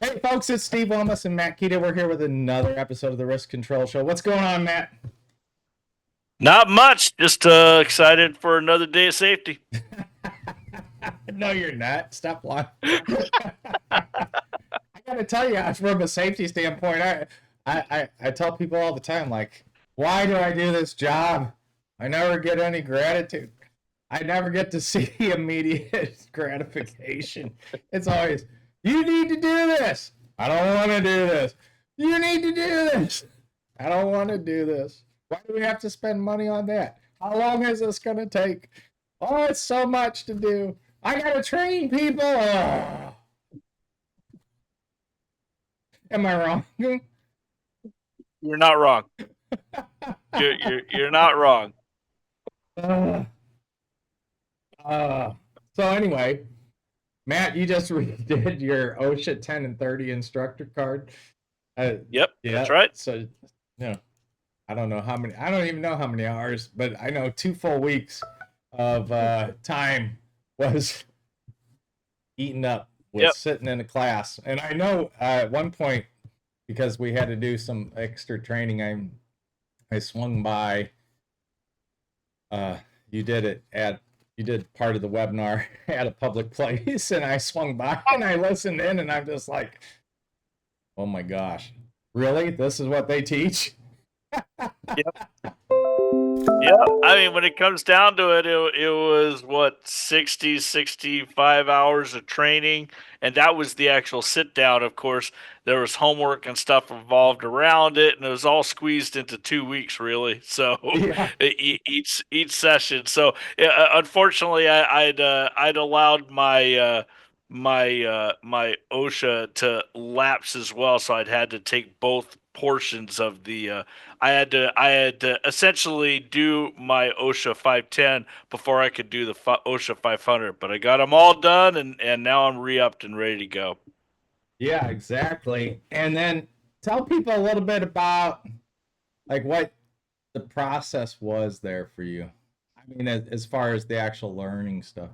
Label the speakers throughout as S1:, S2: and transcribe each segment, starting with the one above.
S1: Hey, folks, it's Steve Wilmes and Matt Keita. We're here with another episode of the Risk Control Show. What's going on, Matt?
S2: Not much. Just excited for another day of safety.
S1: No, you're not. Stop lying. I got to tell you, from a safety standpoint, I tell people all the time, like, why do I do this job? I never get any gratitude. I never get to see immediate gratification. It's always, you need to do this. I don't want to do this. You need to do this. I don't want to do this. Why do we have to spend money on that? How long is this going to take? Oh, it's so much to do. I got to train people. Oh. Am I wrong?
S2: You're not wrong. You're not wrong.
S1: So anyway, Matt, you just redid your OSHA 10 and 30 instructor card.
S2: Yep,
S1: Yeah,
S2: that's right.
S1: So, you know, I don't know how many. I don't even know how many hours, but I know 2 full weeks of time was eaten up with sitting in a class. And I know at one point, because we had to do some extra training, I swung by. You did part of the webinar at a public place, and I swung by and I listened in, and I'm just like, oh my gosh, really? This is what they teach?
S2: Yep. Yeah, I mean, when it comes down to it, it was what 60, 65 hours of training, and that was the actual sit down. Of course, there was homework and stuff involved around it, and it was all squeezed into 2 weeks, really. So
S1: Yeah.
S2: each session. So unfortunately, I'd allowed my OSHA to lapse as well, so I'd had to take both portions of the I had to essentially do my OSHA 510 before I could do the OSHA 500, but I got them all done, and now I'm re-upped and ready to go.
S1: Yeah, exactly. And then tell people a little bit about like what the process was there for you. I mean, as far as the actual learning stuff.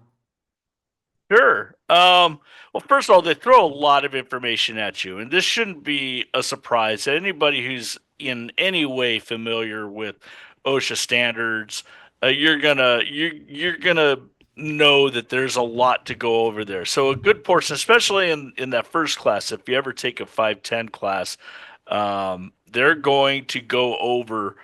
S2: Sure. Well, first of all, they throw a lot of information at you, and this shouldn't be a surprise to anybody who's in any way familiar with OSHA standards. You're gonna know that there's a lot to go over there. So a good portion, especially in that first class, if you ever take a 510 class, they're going to go over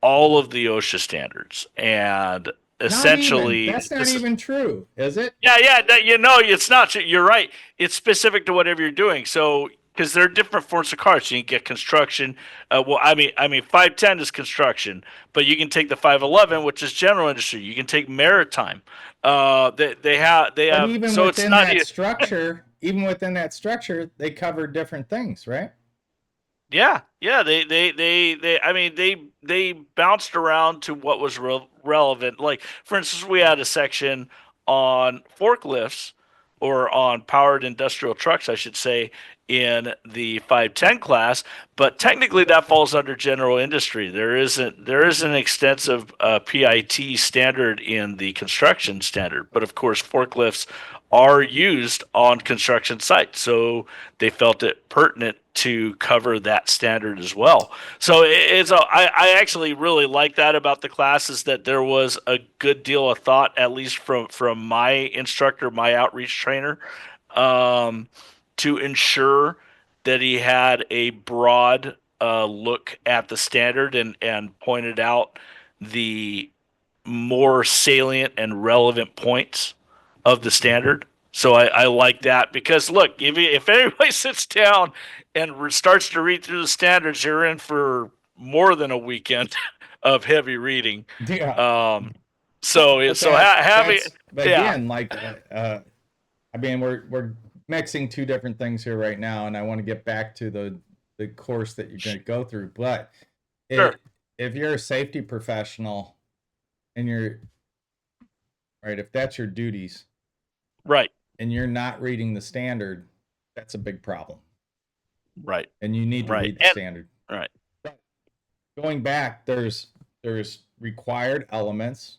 S2: all of the OSHA standards, and
S1: Not even.
S2: essentially
S1: That's not
S2: this is
S1: even true, is it?
S2: yeah, it's not. You're right. It's specific to whatever you're doing. So, because there are different forms of cars, so you can get construction. Well, I mean, 510 is construction, but you can take the 511, which is general industry. You can take maritime. They
S1: But
S2: have.
S1: even
S2: So it's
S1: within
S2: not.
S1: that structure, they cover different things, right?
S2: Yeah. They. I mean, they bounced around to what was relevant. Like, for instance, we had a section on forklifts or on powered industrial trucks, I should say, in the 510 class. But technically, that falls under general industry. There is an extensive PIT standard in the construction standard, but of course, forklifts are used on construction sites, so they felt it pertinent to cover that standard as well. So I actually really like that about the class, is that there was a good deal of thought, at least from my instructor, my outreach trainer, um, to ensure that he had a broad look at the standard, and pointed out the more salient and relevant points of the standard. So I like that, because look, if anybody sits down and starts to read through the standards, you're in for more than a weekend of heavy reading.
S1: Yeah.
S2: Um,
S1: Well,
S2: so
S1: but
S2: so having
S1: that's
S2: yeah,
S1: again like I mean we're mixing two different things here right now, and I want to get back to the course that you're going to go through. But
S2: sure,
S1: if you're a safety professional and you're right, if that's your duties
S2: right,
S1: and you're not reading the standard, that's a big problem,
S2: right,
S1: and you need to
S2: right,
S1: read the
S2: and
S1: standard.
S2: right,
S1: Going back, there's required elements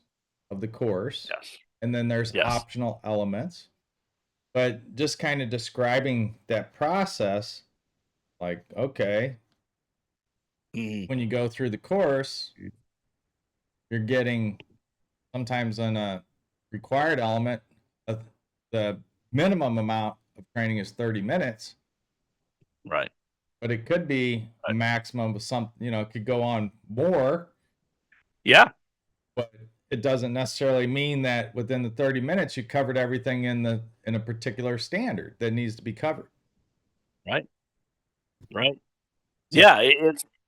S1: of the course,
S2: yes,
S1: and then there's
S2: yes,
S1: optional elements. But just kind of describing that process, like, okay,
S2: Mhm.
S1: when you go through the course, you're getting sometimes on a required element, of the minimum amount of training is 30 minutes,
S2: Right.
S1: but it could be a
S2: Right.
S1: maximum of some, it could go on more,
S2: Yeah.
S1: but it doesn't necessarily mean that within the 30 minutes you covered everything in a particular standard that needs to be covered.
S2: Right. Right.
S1: So
S2: Yeah,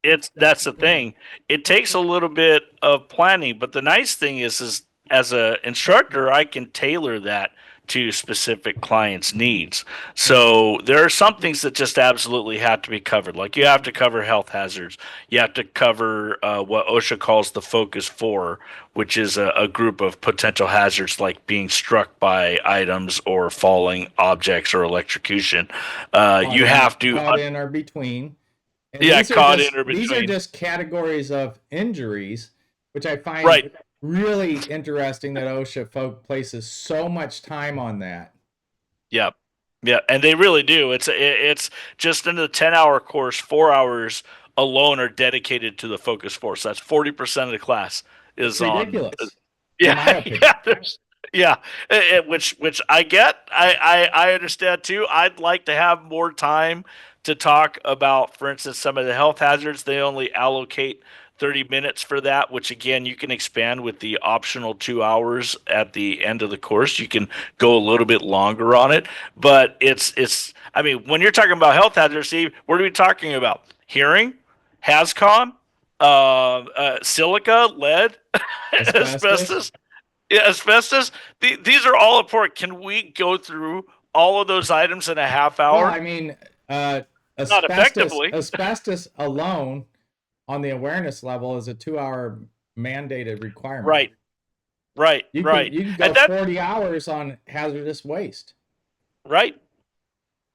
S2: it's that's the thing. It takes a little bit of planning, but the nice thing is as a instructor, I can tailor that to specific clients' needs. So there are some things that just absolutely have to be covered. Like you have to cover health hazards. You have to cover what OSHA calls the Focus Four, which is a group of potential hazards like being struck by items or falling objects or electrocution.
S1: caught
S2: You
S1: in
S2: have to,
S1: caught in or between. And
S2: yeah,
S1: these are
S2: caught in
S1: just
S2: or
S1: these are
S2: between.
S1: just categories of injuries, which I find
S2: Right.
S1: really interesting that OSHA folk places so much time on that.
S2: Yeah. Yeah, and they really do. It's just in the 10-hour course, 4 hours alone are dedicated to the focus force. That's 40% of the class
S1: It's
S2: is on.
S1: ridiculous, in
S2: Yeah,
S1: my opinion.
S2: yeah, yeah. Which I get. I understand too. I'd like to have more time to talk about, for instance, some of the health hazards. They only allocate 30 minutes for that, which again you can expand with the optional 2 hours at the end of the course. You can go a little bit longer on it, but it's. I mean, when you're talking about health hazards, Steve, what are we talking about? Hearing, HAZCOM, silica, lead,
S1: Asbestos.
S2: asbestos. Yeah, asbestos. These are all important. Can we go through all of those items in a half
S1: Well,
S2: hour?
S1: I mean, uh,
S2: Not effectively.
S1: asbestos alone on the awareness level is a 2 hour mandated requirement.
S2: Right, right,
S1: You can
S2: right.
S1: you can go
S2: And that
S1: 40 hours on hazardous waste.
S2: right,
S1: You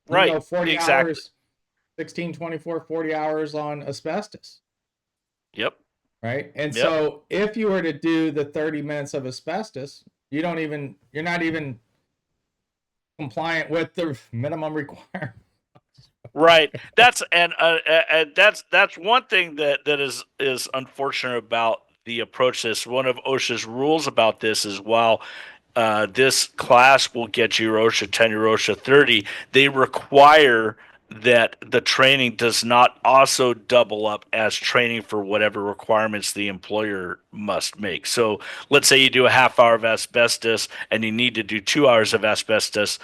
S1: can
S2: right,
S1: go 40
S2: exactly.
S1: hours, 16, 24, 40 hours on asbestos,
S2: Yep,
S1: right? And
S2: yep.
S1: so if you were to do the 30 minutes of asbestos, you're not even compliant with the minimum requirement.
S2: Right. That's one thing that is unfortunate about the approach. This one of OSHA's rules about this is while this class will get you your OSHA 10, your OSHA 30, they require that the training does not also double up as training for whatever requirements the employer must make. So let's say you do a half hour of asbestos and you need to do 2 hours of asbestos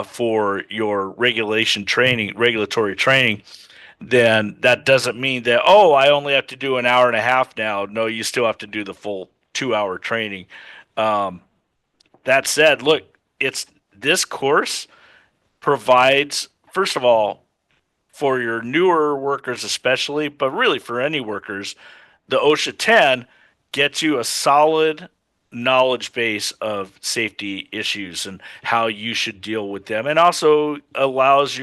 S2: for your regulatory training, then that doesn't mean that, oh, I only have to do an hour and a half now. No, you still have to do the full 2 hour training. Um, that said, look, it's this course provides, first of all, for your newer workers especially, but really for any workers, the OSHA 10 gets you a solid knowledge base of safety issues and how you should deal with them, and also allows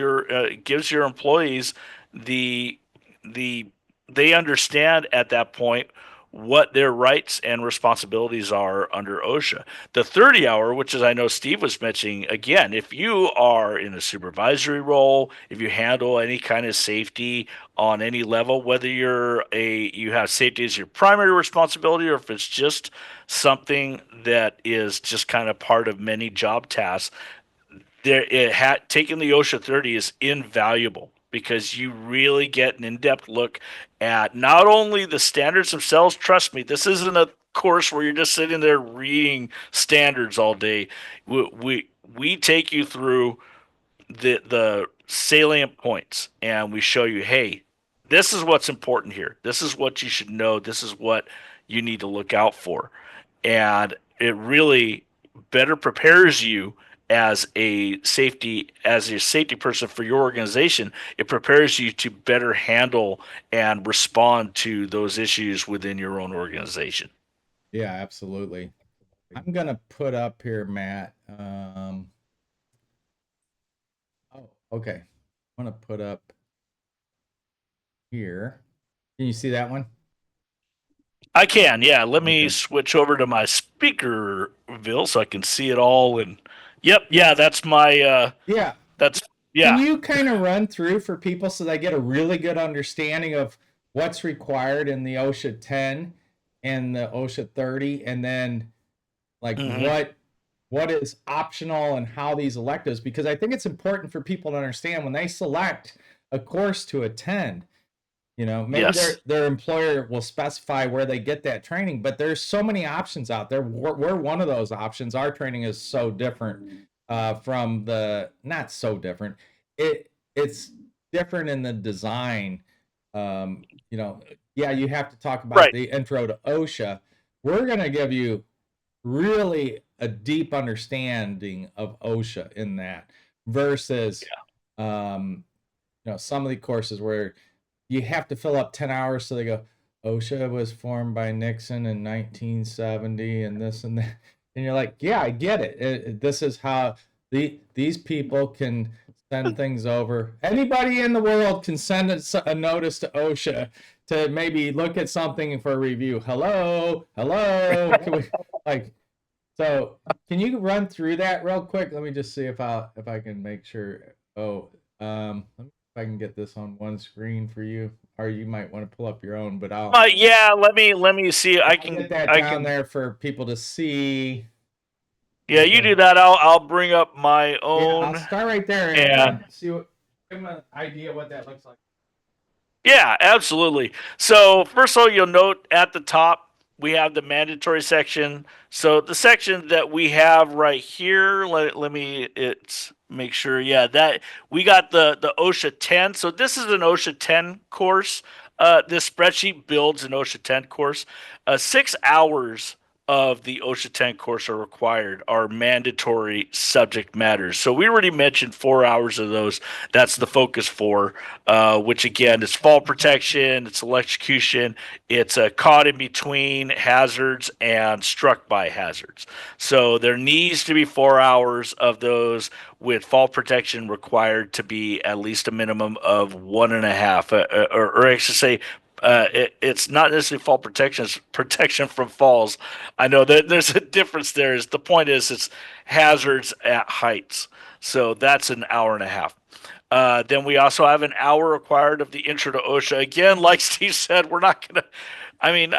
S2: gives your employees the the they understand at that point what their rights and responsibilities are under OSHA. The 30 hour, which is I know Steve was mentioning, again, if you are in a supervisory role, if you handle any kind of safety on any level, whether you have safety as your primary responsibility or if it's just something that is just kind of part of many job tasks, taking the OSHA 30 is invaluable because you really get an in-depth look at not only the standards themselves. Trust me, this isn't a course where you're just sitting there reading standards all day. We take you through the salient points and we show you, hey, this is what's important here. This is what you should know. This is what you need to look out for. And it really better prepares you as a safety person for your organization. It prepares you to better handle and respond to those issues within your own organization.
S1: Yeah, absolutely. I'm gonna put up here, Matt. Oh, okay. I'm gonna put up here. Can you see that one?
S2: I can, yeah. Let me
S1: Okay.
S2: switch over to my speakerville so I can see it all Yep. Yeah. That's my.
S1: Yeah.
S2: That's
S1: Can
S2: yeah.
S1: you kind of run through for people so they get a really good understanding of what's required in the OSHA 10 and the OSHA 30, and then like
S2: Hmm.
S1: what is optional and how these electives, because I think it's important for people to understand when they select a course to attend, maybe
S2: Yes.
S1: their employer will specify where they get that training, but there's so many options out there. We're one of those options. Our training is so different from the not so different. It's different in the design. Um, you know, yeah, you have to talk about
S2: Right.
S1: the intro to OSHA. We're gonna give you really a deep understanding of OSHA in that versus um, some of the courses where you have to fill up 10 hours, so they go, OSHA was formed by Nixon in 1970 and this and that. And you're like, yeah, I get it. This is how these people can send things over. Anybody in the world can send a notice to OSHA to maybe look at something for a review. Hello, hello. Can we, like, so can you run through that real quick? Let me just see if I can make sure. Oh, let me see if I can get this on one screen for you, or you might want to pull up your own. But
S2: Yeah. Let me see. I
S1: I'll get
S2: can.
S1: that
S2: I
S1: down
S2: can.
S1: there for people to see.
S2: Yeah. You do that. I'll bring up my
S1: Yeah, I'll
S2: own.
S1: start right there and
S2: And
S1: see what give them an idea what that looks like.
S2: yeah, absolutely. So first of all, you'll note at the top we have the mandatory section. So the section that we have right here, let me it's make sure. Yeah, that we got the OSHA 10. So this is an OSHA 10 course. This spreadsheet builds an OSHA 10 course. 6 hours of the OSHA 10 course are required, are mandatory subject matters. So we already mentioned 4 hours of those. That's the focus for, which again is fall protection, it's electrocution, it's caught in between hazards and struck by hazards. So there needs to be 4 hours of those with fall protection required to be at least a minimum of one and a half, or I should say it's not necessarily fall protection; it's protection from falls. I know that there's a difference there. Is the point is it's hazards at heights, so that's an hour and a half. Then we also have an hour required of the intro to OSHA. Again, like Steve said, we're not gonna. I mean,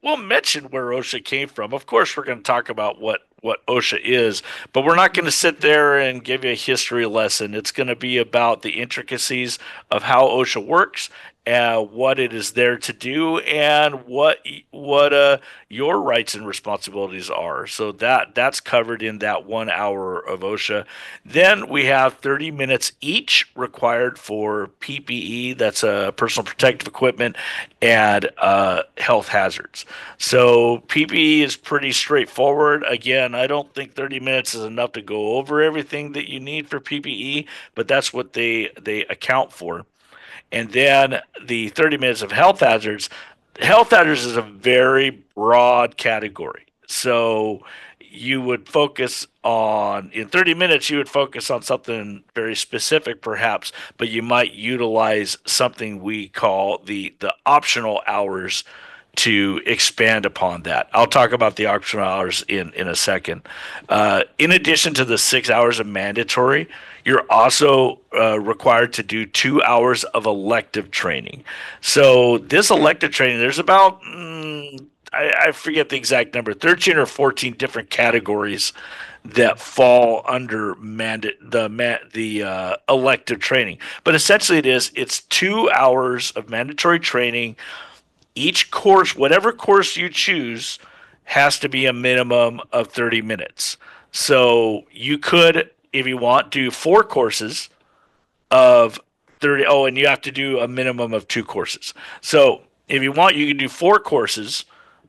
S2: we'll mention where OSHA came from. Of course, we're going to talk about what OSHA is, but we're not going to sit there and give you a history lesson. It's going to be about the intricacies of how OSHA works, what it is there to do, and what your rights and responsibilities are. So that's covered in that 1 hour of OSHA. Then we have 30 minutes each required for PPE, that's personal protective equipment, and health hazards. So PPE is pretty straightforward. Again, I don't think 30 minutes is enough to go over everything that you need for PPE, but that's what they account for. And then the 30 minutes of health hazards. Health hazards is a very broad category. So you would focus on, in 30 minutes, you would focus on something very specific, perhaps, but you might utilize something we call the optional hours to expand upon that. I'll talk about the optional hours in a second. In addition to the 6 hours of mandatory, you're also required to do 2 hours of elective training. So this elective training, there's about I forget the exact number, 13 or 14 different categories that fall under the elective training. But essentially, it's 2 hours of mandatory training. Each course, whatever course you choose, has to be a minimum of 30 minutes. So you could, if you want, do 4 courses of 30. Oh, and you have to do a minimum of 2 courses. So if you want, you can do 4 courses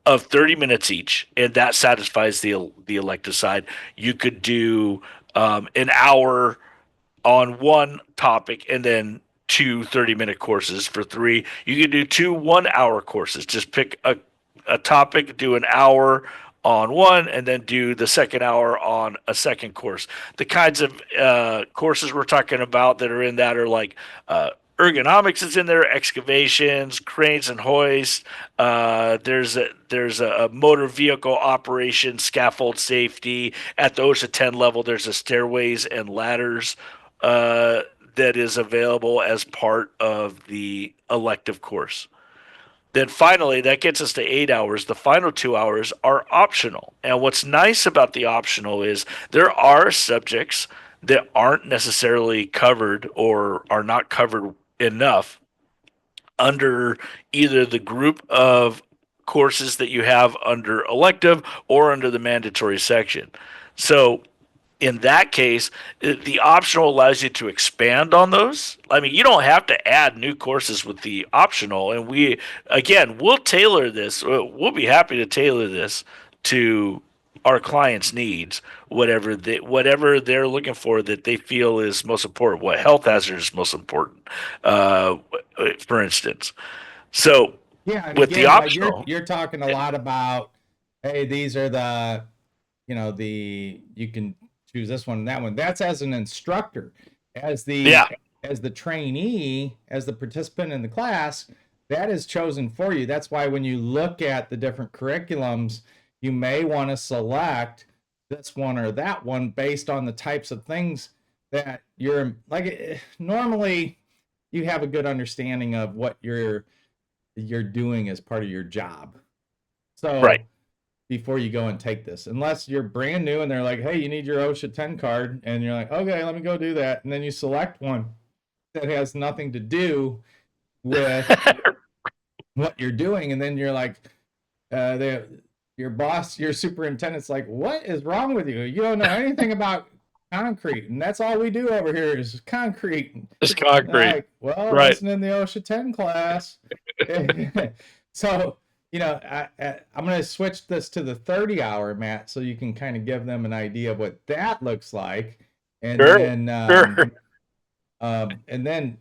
S2: of 30 minutes each, and that satisfies the elective side. You could do an hour on one topic and then two 30-minute courses for three. You can do two 1 hour courses. Just pick a topic, do an hour on one, and then do the second hour on a second course. The kinds of courses we're talking about that are in that are like ergonomics is in there, excavations, cranes and hoists. There's a motor vehicle operation, scaffold safety. At the OSHA 10 level, there's a stairways and ladders uh, that is available as part of the elective course. Then finally, that gets us to 8 hours. The final 2 hours are optional. And what's nice about the optional is there are subjects that aren't necessarily covered or are not covered enough under either the group of courses that you have under elective or under the mandatory section. So in that case, the optional allows you to expand on those. I mean, you don't have to add new courses with the optional. And we'll tailor this. We'll be happy to tailor this to our clients' needs, whatever they're looking for that they feel is most important, what health hazard is most important, uh, for instance. So
S1: Yeah, and
S2: with the
S1: again, like you're
S2: optional,
S1: you're talking a lot about, hey, these are the, you can choose this one and that one. That's as an instructor, as the
S2: yeah,
S1: as the trainee, as the participant in the class, that is chosen for you. That's why when you look at the different curriculums, you may want to select this one or that one based on the types of things that you're like. Normally, you have a good understanding of what you're doing as part of your job.
S2: right.
S1: So before you go and take this, unless you're brand new and they're like, hey, you need your OSHA 10 card, and you're like, okay, let me go do that. And then you select one that has nothing to do with what you're doing. And then you're like, your boss, your superintendent's like, what is wrong with you? You don't know anything about concrete. And that's all we do over here is concrete.
S2: It's concrete.
S1: Like, well, I
S2: Right.
S1: wasn't in the OSHA 10 class. So, I'm going to switch this to the 30-hour, Matt, so you can kind of give them an idea of what that looks like. And
S2: Sure.
S1: then,
S2: Sure.
S1: and then,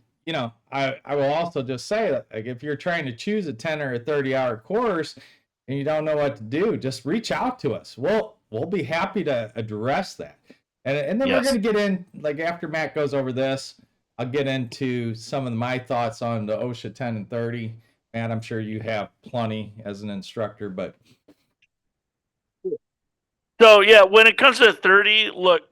S1: I will also just say that, like, if you're trying to choose a 10 or a 30-hour course and you don't know what to do, just reach out to us. We'll be happy to address that. And then we're
S2: Yes.
S1: going to get in, like, after Matt goes over this, I'll get into some of my thoughts on the OSHA 10 and 30. Matt, I'm sure you have plenty as an instructor, but
S2: So yeah, when it comes to 30, look,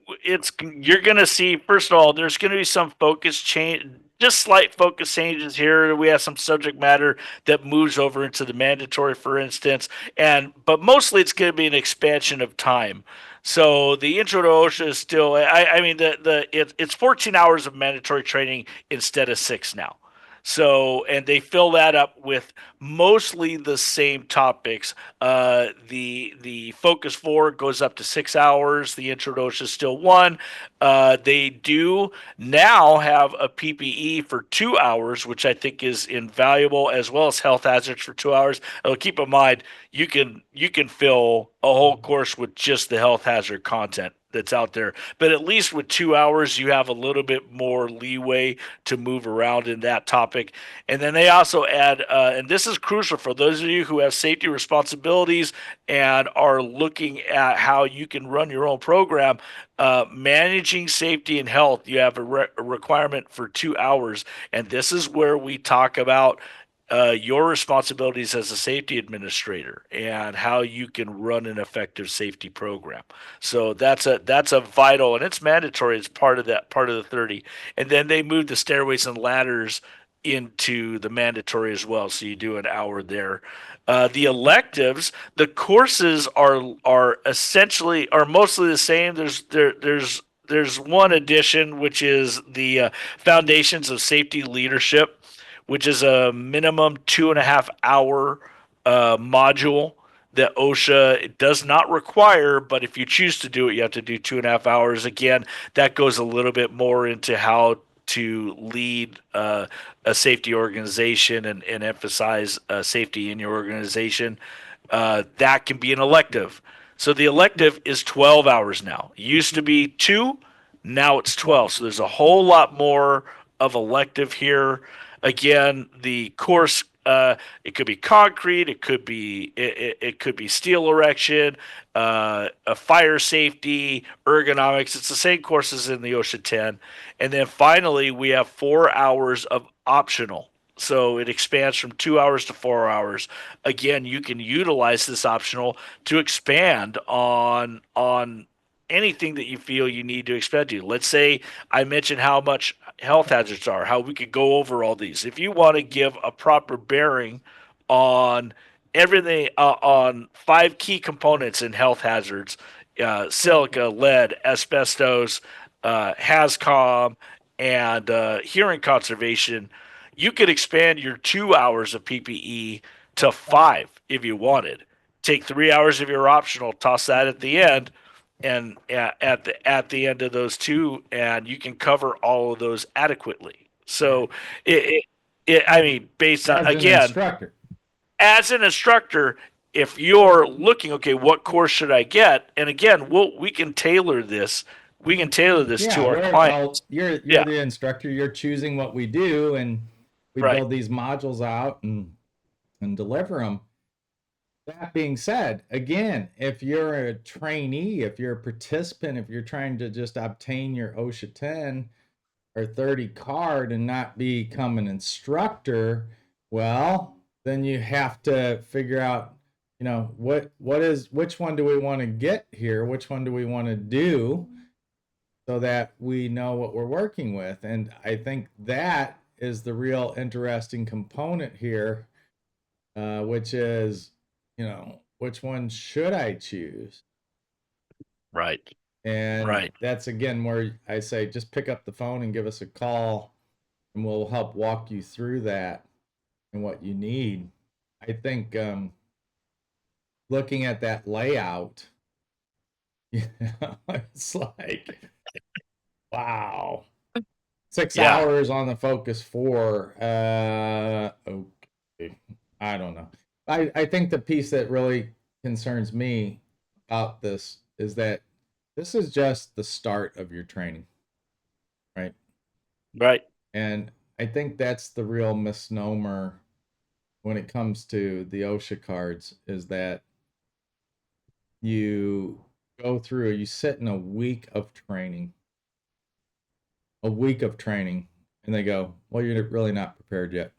S2: you're going to see, first of all, there's going to be some focus change, just slight focus changes here. We have some subject matter that moves over into the mandatory, for instance, but mostly it's going to be an expansion of time. So the intro to OSHA is still, I mean, it's 14 hours of mandatory training instead of 6 now. So, and they fill that up with mostly the same topics. The Focus 4 goes up to 6 hours. The Intro to OSHA is still 1. They do now have a PPE for 2 hours, which I think is invaluable, as well as health hazards for 2 hours. Keep in mind, you can fill a whole course with just the health hazard content that's out there. But at least with 2 hours, you have a little bit more leeway to move around in that topic. And then they also add, and this is crucial for those of you who have safety responsibilities and are looking at how you can run your own program. Managing safety and health, you have a requirement for 2 hours. And this is where we talk about your responsibilities as a safety administrator and how you can run an effective safety program. So that's a vital, and it's mandatory. It's part of the 30. And then they move the stairways and ladders into the mandatory as well. So you do an hour there. The electives, the courses are essentially are mostly the same. There's one addition, which is the Foundations of Safety Leadership, which is a minimum 2.5 hour module that OSHA does not require, but if you choose to do it, you have to do 2.5 hours. Again, that goes a little bit more into how to lead a safety organization and emphasize safety in your organization. That can be an elective. So the elective is 12 hours now. It used to be 2, now it's 12. So there's a whole lot more of elective here. Again, the course It could be concrete. It could be steel erection, a fire safety, ergonomics. It's the same courses in the OSHA 10, and then finally we have 4 hours of optional. So it expands from 2 hours to 4 hours. Again, you can utilize this optional to expand on anything that you feel you need to expand to. Let's say I mentioned how much health hazards are, how we could go over all these. If you want to give a proper bearing on everything, on 5 key components in health hazards, silica, lead, asbestos, HAZCOM, and hearing conservation, you could expand your 2 hours of PPE to 5 if you wanted. Take 3 hours of your optional, toss that at the end, and at the end of those two, and you can cover all of those adequately. So I mean, based on,
S1: As an
S2: again,
S1: instructor.
S2: as an instructor, if you're looking, okay, what course should I get? And again, we can tailor this. We can tailor this to our clients.
S1: You're
S2: Yeah,
S1: the instructor. You're choosing what we do, and we
S2: right.
S1: build these modules out and deliver them. That being said, again, if you're a trainee, if you're a participant, if you're trying to just obtain your OSHA 10 or 30 card and not become an instructor, well, then you have to figure out, which one do we want to get here? Which one do we want to do so that we know what we're working with? And I think that is the real interesting component here, which is, which one should I choose?
S2: Right.
S1: And
S2: right.
S1: that's again where I say just pick up the phone and give us a call, and we'll help walk you through that and what you need. I think looking at that layout, it's like, wow. 6 hours on the Focus 4. Okay. I don't know. I think the piece that really concerns me about this is that this is just the start of your training, right?
S2: Right.
S1: And I think that's the real misnomer when it comes to the OSHA cards, is that you you sit in a week of training, and they go, well, you're really not prepared yet.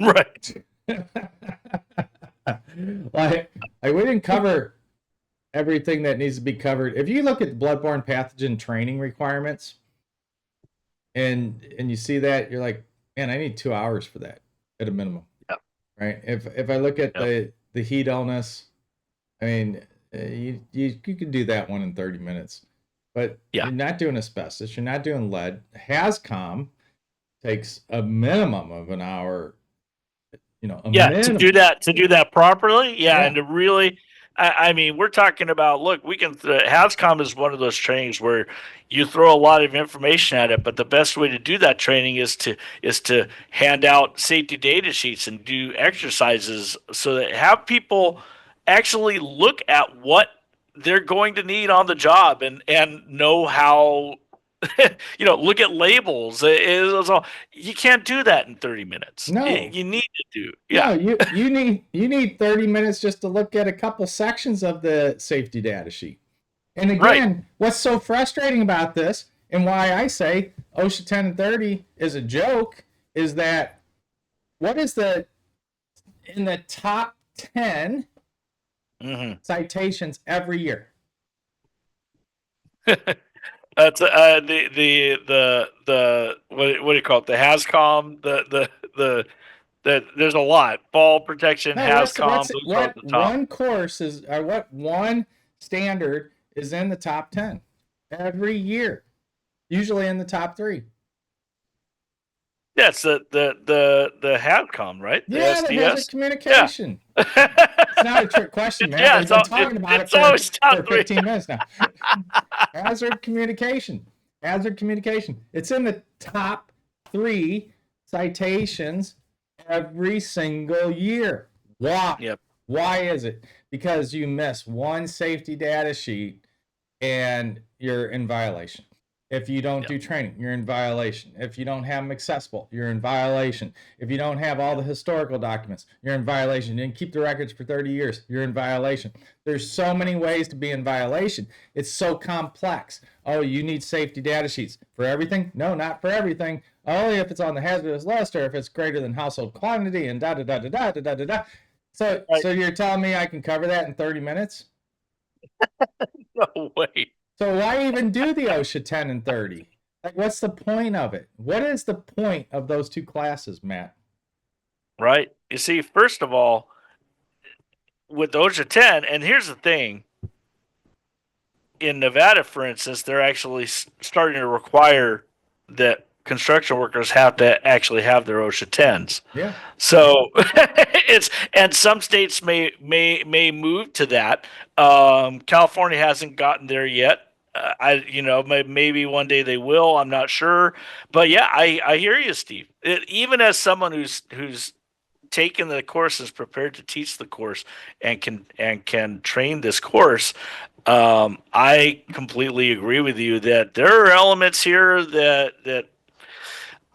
S2: Right.
S1: like we didn't cover everything that needs to be covered. If you look at the bloodborne pathogen training requirements and you see that, you're like, man, I need 2 hours for that at a minimum.
S2: Yep.
S1: Right. If I look at the heat illness, I mean, you could do that one in 30 minutes, but you're not doing asbestos. You're not doing lead. HAZCOM takes a minimum of an hour.
S2: To do that properly, and to really, I mean, we're talking about, look, HAZCOM is one of those trainings where you throw a lot of information at it, but the best way to do that training is to hand out safety data sheets and do exercises so that have people actually look at what they're going to need on the job and know how. Look at labels. You can't do that in 30 minutes.
S1: No,
S2: you need to do.
S1: No, you need 30 minutes just to look at a couple sections of the safety data sheet. And again, what's so frustrating about this, and why I say OSHA 10 and 30 is a joke, is that what is in the top 10 citations every year?
S2: That's what do you call it? The HAZCOM, there's a lot. Fall protection, HAZCOM.
S1: What one course is, or what one standard is in the top 10 every year? Usually in the top 3.
S2: Yeah, it's the HAZCOM, right? The
S1: yeah,
S2: SDS?
S1: the hazard communication. Yeah. It's not a trick question, man.
S2: Yeah,
S1: We've been talking about it for 15 minutes now. Hazard communication. It's in the top 3 citations every single year. Why?
S2: Yep.
S1: Why is it? Because you miss one safety data sheet and you're in violation. If you don't
S2: Yeah.
S1: do training, you're in violation. If you don't have them accessible, you're in violation. If you don't have all the historical documents, you're in violation. You didn't keep the records for 30 years, you're in violation. There's so many ways to be in violation. It's so complex. Oh, you need safety data sheets for everything? No, not for everything. Only if it's on the hazardous list or if it's greater than household quantity and da da da da da da da da da. So,
S2: Right.
S1: so you're telling me I can cover that in 30 minutes?
S2: No way.
S1: So why even do the OSHA 10 and 30? Like, what's the point of it? What is the point of those two classes, Matt?
S2: Right. You see, first of all, with OSHA 10, and here's the thing. In Nevada, for instance, they're actually starting to require that construction workers have to actually have their OSHA 10s.
S1: Yeah.
S2: So it's, and some states may move to that. California hasn't gotten there yet. Maybe one day they will. I'm not sure, but yeah, I hear you, Steve. Even as someone who's taken the course, is prepared to teach the course, and can train this course, I completely agree with you that there are elements here that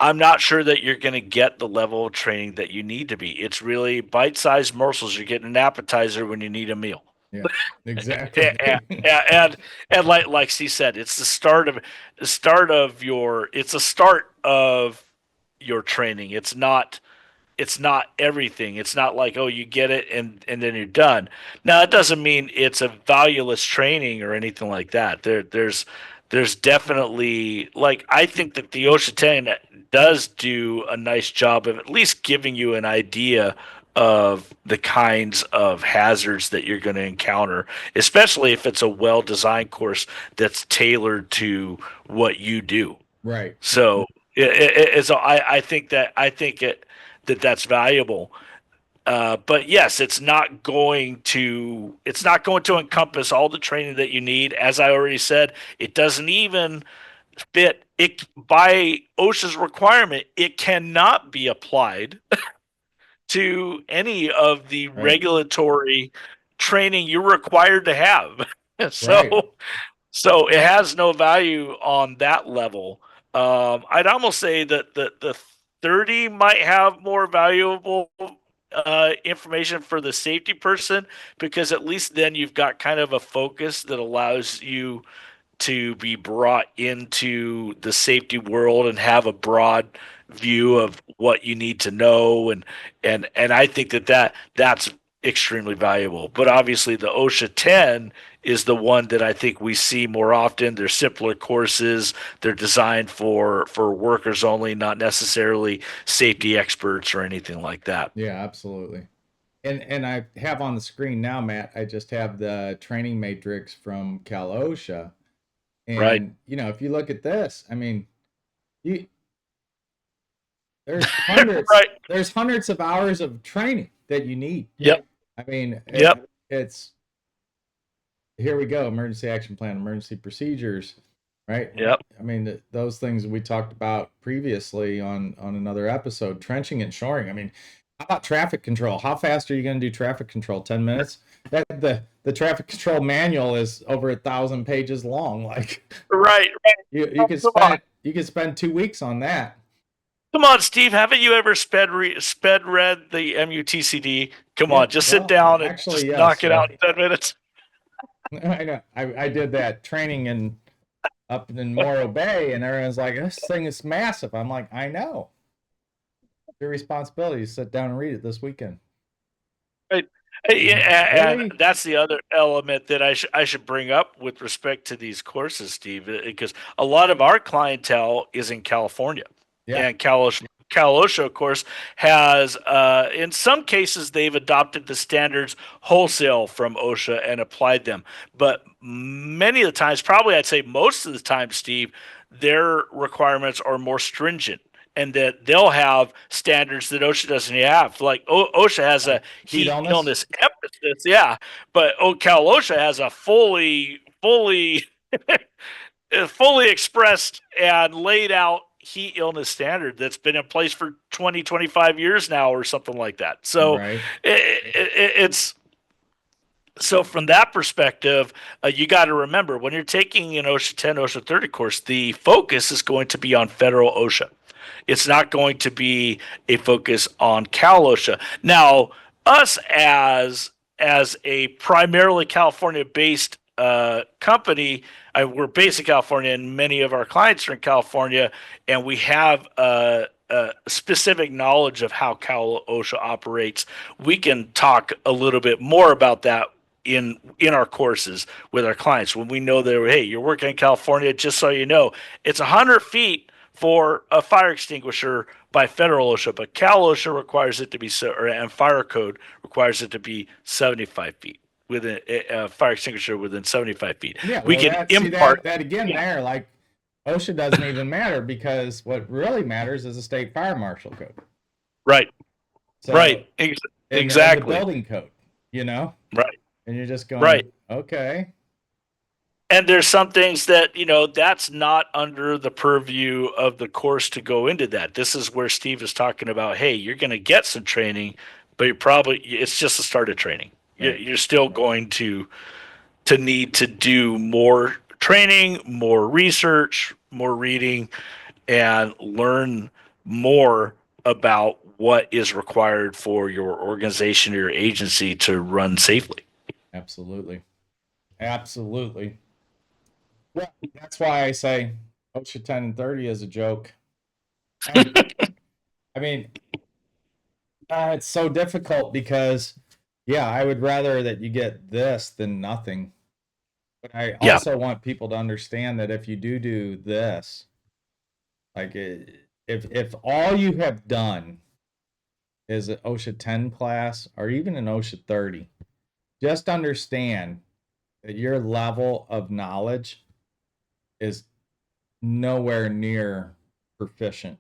S2: I'm not sure that you're going to get the level of training that you need to be. It's really bite-sized morsels. You're getting an appetizer when you need a meal.
S1: Yeah. Exactly.
S2: And like Steve said, it's the start of your training. It's not everything. It's not like, oh, you get it and then you're done. Now, that doesn't mean it's a valueless training or anything like that. There's definitely, like, I think that the OSHA 10 does do a nice job of at least giving you an idea of the kinds of hazards that you're going to encounter, especially if it's a well-designed course that's tailored to what you do.
S1: Right.
S2: So I think that's valuable. But yes, it's not going to encompass all the training that you need. As I already said, it doesn't even fit it by OSHA's requirement. It cannot be applied to any of the
S1: Right.
S2: regulatory training you're required to have.
S1: Right.
S2: so so it has no value on that level. I'd almost say that the 30 might have more valuable information for the safety person, because at least then you've got kind of a focus that allows you to be brought into the safety world and have a broad view of what you need to know, and I think that's extremely valuable. But obviously the OSHA 10 is the one that I think we see more often. They're simpler courses. They're designed for workers only, not necessarily safety experts or anything like that.
S1: Yeah, absolutely. And I have on the screen now, Matt, I just have the training matrix from Cal OSHA.
S2: Right.
S1: And if you look at this, I mean, you there's hundreds
S2: Right.
S1: there's hundreds of hours of training that you need.
S2: Yep.
S1: I mean,
S2: Yep.
S1: it's here we go, emergency action plan, emergency procedures, right?
S2: Yep.
S1: I mean, those things we talked about previously on another episode, trenching and shoring. I mean, how about traffic control? How fast are you going to do traffic control? 10 minutes? That the traffic control manual is over 1,000 pages long. Like,
S2: Right.
S1: you could spend 2 weeks on that.
S2: Come on, Steve. Haven't you ever sped read the MUTCD? Come on, just sit down and
S1: actually,
S2: just
S1: yes,
S2: knock it out in 10 minutes.
S1: I know. I did that training up in Morro Bay, and everyone's like, "This thing is massive." I'm like, "I know." Your responsibility is sit down and read it this weekend.
S2: Right. Yeah,
S1: Really?
S2: and that's the other element that I should bring up with respect to these courses, Steve, because a lot of our clientele is in California.
S1: Yeah.
S2: And Cal OSHA, of course, has, in some cases, they've adopted the standards wholesale from OSHA and applied them. But many of the times, probably I'd say most of the time, Steve, their requirements are more stringent, and that they'll have standards that OSHA doesn't have. Like OSHA has a heat illness emphasis, yeah, but Cal OSHA has a fully fully expressed and laid out heat illness standard that's been in place for 20, 25 years now or something like that. So
S1: Right.
S2: it's So from that perspective, you got to remember when you're taking an OSHA 10, OSHA 30 course, the focus is going to be on federal OSHA. It's not going to be a focus on Cal OSHA. Now, us as a primarily California-based company, we're based in California, and many of our clients are in California, and we have specific knowledge of how Cal OSHA operates. We can talk a little bit more about that in our courses with our clients when we know that, hey, you're working in California. Just so you know, it's 100 feet for a fire extinguisher by federal OSHA, but Cal OSHA requires it to be and fire code requires it to be 75 feet with a fire extinguisher within 75 feet.
S1: Yeah,
S2: We
S1: well,
S2: can
S1: that see
S2: impart.
S1: that again there, like OSHA doesn't even matter because what really matters is the state fire marshal code.
S2: Right.
S1: So,
S2: Right.
S1: and the
S2: Exactly.
S1: building code,
S2: Right.
S1: and you're just going,
S2: Right.
S1: okay,
S2: And there's some things that, that's not under the purview of the course to go into that. This is where Steve is talking about, hey, you're going to get some training, but it's just the start of training.
S1: right,
S2: You're still going to need to do more training, more research, more reading, and learn more about what is required for your organization or your agency to run safely.
S1: absolutely, absolutely. Well, that's why I say OSHA 10 and 30 is a joke. And, I mean, it's so difficult because, yeah, I would rather that you get this than nothing. But I
S2: Yeah.
S1: also want people to understand that if you do this, like if all you have done is an OSHA 10 class or even an OSHA 30, just understand that your level of knowledge is nowhere near proficient,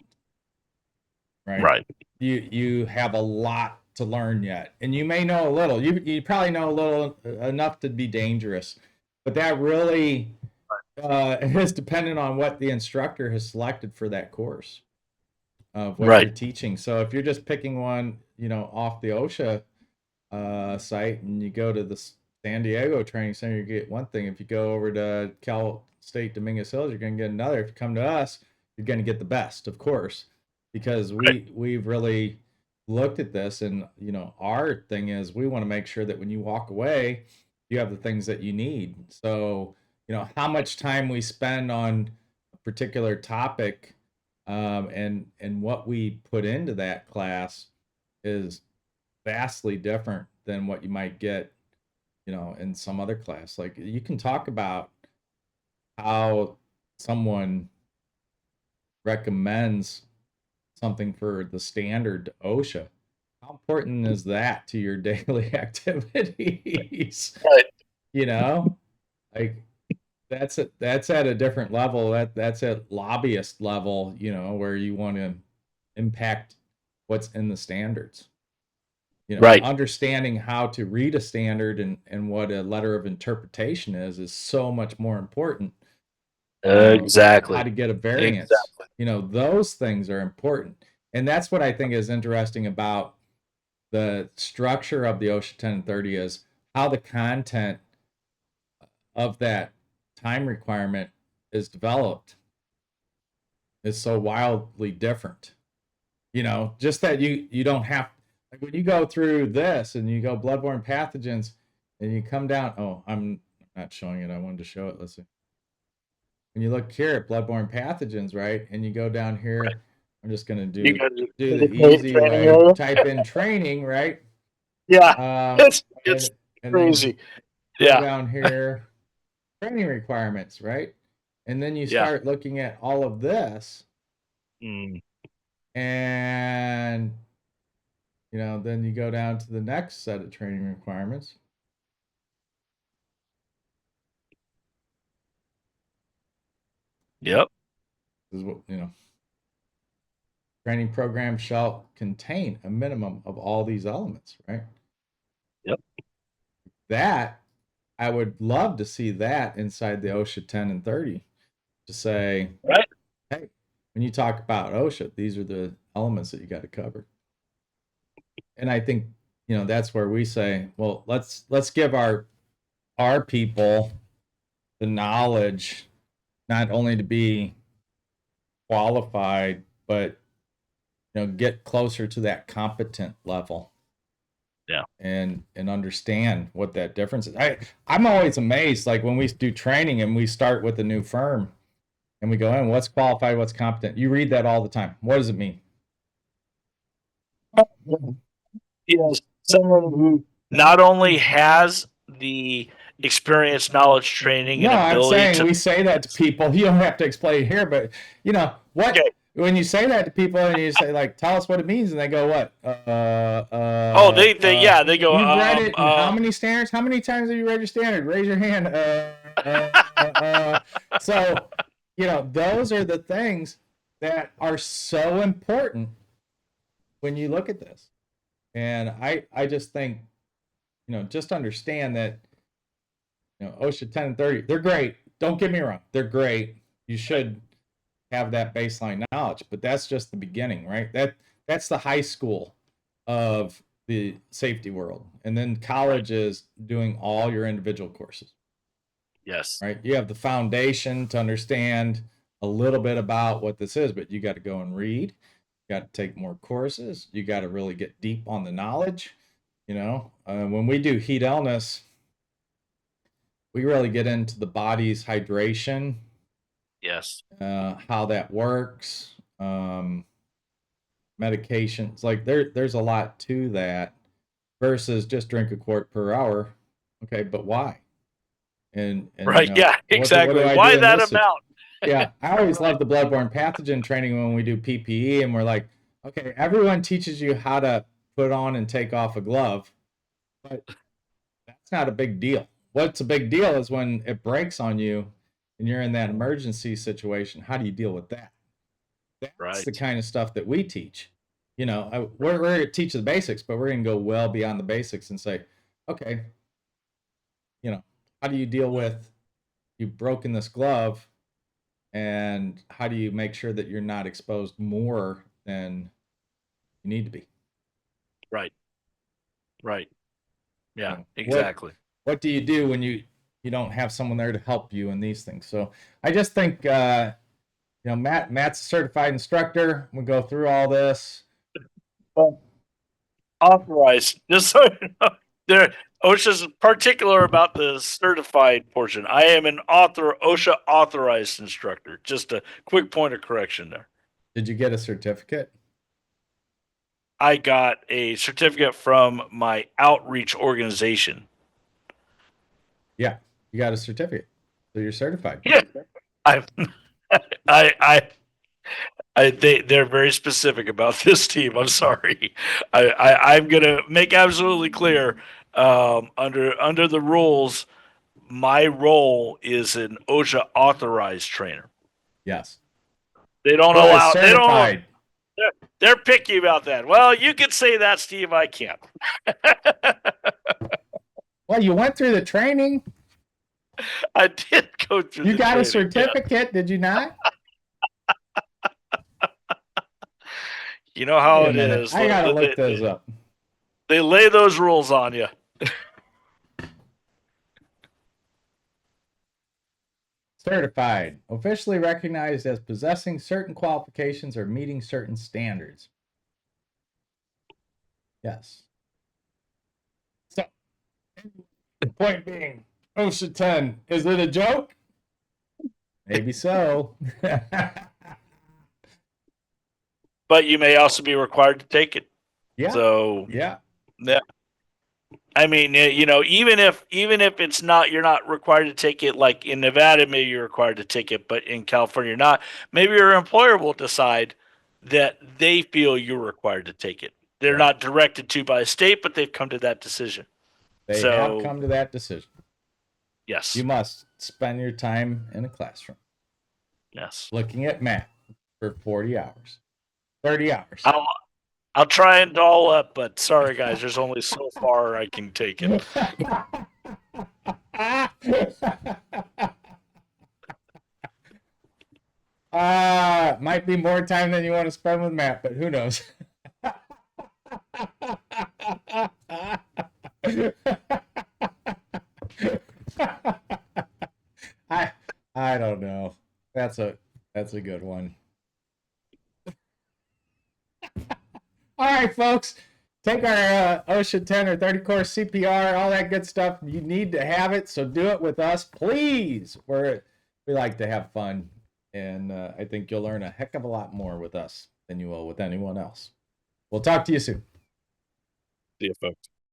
S1: right?
S2: Right.
S1: You have a lot to learn yet, and you may know a little. You probably know a little enough to be dangerous, but that really is dependent on what the instructor has selected for that course of what you're
S2: Right.
S1: teaching. So if you're just picking one, off the OSHA site, and you go to the San Diego Training Center, you get one thing. If you go over to Cal State Dominguez Hills, you're going to get another. If you come to us, you're going to get the best, of course, because we've really looked at this, and our thing is we want to make sure that when you walk away, you have the things that you need. So how much time we spend on a particular topic, and what we put into that class is vastly different than what you might get, in some other class. Like you can talk about how someone recommends something for the standard OSHA. How important is that to your daily activities?
S2: Right.
S1: Like that's at a different level. That's at lobbyist level, where you want to impact what's in the standards.
S2: Right.
S1: Understanding how to read a standard and what a letter of interpretation is so much more important.
S2: Exactly.
S1: How to get a variance.
S2: Exactly.
S1: Those things are important. And that's what I think is interesting about the structure of the OSHA 10 and 30 is how the content of that time requirement is developed is so wildly different. Just that you don't have, like when you go through this and you go bloodborne pathogens and you come down, I'm not showing it. I wanted to show it. Let's see. When you look here at bloodborne pathogens, right? And you go down here, right. I'm just going to do the easy way, type in training, right?
S2: Yeah. It's
S1: and
S2: crazy.
S1: Go down here, training requirements, right? And then you start looking at all of this. And then you go down to the next set of training requirements.
S2: Yep.
S1: This is what, training program shall contain a minimum of all these elements, right?
S2: Yep.
S1: That, I would love to see that inside the OSHA 10 and 30 to say,
S2: right,
S1: hey, when you talk about OSHA, these are the elements that you got to cover. And I think, that's where we say, well, let's give our our people the knowledge, not only to be qualified, but get closer to that competent level.
S2: Yeah.
S1: And understand what that difference is. I'm always amazed, like when we do training and we start with a new firm and we go in, what's qualified, what's competent? You read that all the time. What does it mean?
S2: Yes, someone who not only has the experience, knowledge, training,
S1: No,
S2: and
S1: I'm
S2: ability
S1: saying
S2: to.
S1: we say that to people. You don't have to explain here, but what
S2: Okay.
S1: when you say that to people and you say like, tell us what it means, and they go, what?
S2: Oh, they go.
S1: You've read it in how many standards? How many times have you read your standard? Raise your hand. So, those are the things that are so important when you look at this. And I just think, just understand that, OSHA 10 and 30, they're great. Don't get me wrong. They're great. You should have that baseline knowledge, but that's just the beginning, right? That's the high school of the safety world. And then college is doing all your individual courses.
S2: Yes.
S1: Right? You have the foundation to understand a little bit about what this is, but you got to go and read. You got to take more courses. You got to really get deep on the knowledge. When we do heat illness, we really get into the body's hydration.
S2: Yes.
S1: How that works. Medications. Like there's a lot to that versus just drink a quart per hour. Okay, but why? And
S2: right. Yeah, exactly. Why that amount?
S1: Yeah, I always love the bloodborne pathogen training when we do PPE and we're like, okay, everyone teaches you how to put on and take off a glove, but that's not a big deal. What's a big deal is when it breaks on you and you're in that emergency situation. How do you deal with that? That's the kind of stuff that we teach. We're going to teach the basics, but we're going to go well beyond the basics and say, okay, how do you deal with you've broken this glove, and how do you make sure that you're not exposed more than you need to be?
S2: Right. Yeah, exactly.
S1: What do you do when you don't have someone there to help you in these things? So I just think, Matt's a certified instructor. We'll go through all this.
S2: Authorized. Just so you know, OSHA's particular about the certified portion. I am an OSHA authorized instructor. Just a quick point of correction there.
S1: Did you get a certificate?
S2: I got a certificate from my outreach organization.
S1: Yeah, you got a certificate, so you're certified.
S2: Yeah, they're very specific about this team. I'm sorry. I'm gonna make absolutely clear. Under the rules, my role is an OSHA authorized trainer.
S1: Yes.
S2: They don't
S1: Well,
S2: allow.
S1: certified.
S2: They're picky about that. Well, you can say that, Steve. I can't.
S1: Well, you went through the training.
S2: I did go through.
S1: You got
S2: training,
S1: a certificate, did you not?
S2: You know how it is.
S1: I gotta look those up.
S2: They lay those rules on you.
S1: Certified, officially recognized as possessing certain qualifications or meeting certain standards. Yes. So, the point being, OSHA 10, is it a joke? Maybe so.
S2: But you may also be required to take it.
S1: Yeah.
S2: So
S1: yeah.
S2: I mean, even if it's not, you're not required to take it. Like in Nevada, maybe you're required to take it, but in California, you're not. Maybe your employer will decide that they feel you're required to take it. They're not directed to by a state, but they've come to that decision.
S1: They have come to that decision.
S2: Yes.
S1: You must spend your time in a classroom.
S2: Yes.
S1: Looking at math for 40 hours. 30 hours.
S2: I'll try and doll up, but sorry guys, there's only so far I can take it.
S1: Might be more time than you want to spend with Matt, but who knows? I don't know. That's a good one. All right, folks. Take our OSHA 10 or 30 course CPR, all that good stuff. You need to have it, so do it with us, please. We like to have fun, and I think you'll learn a heck of a lot more with us than you will with anyone else. We'll talk to you soon.
S3: See you, folks.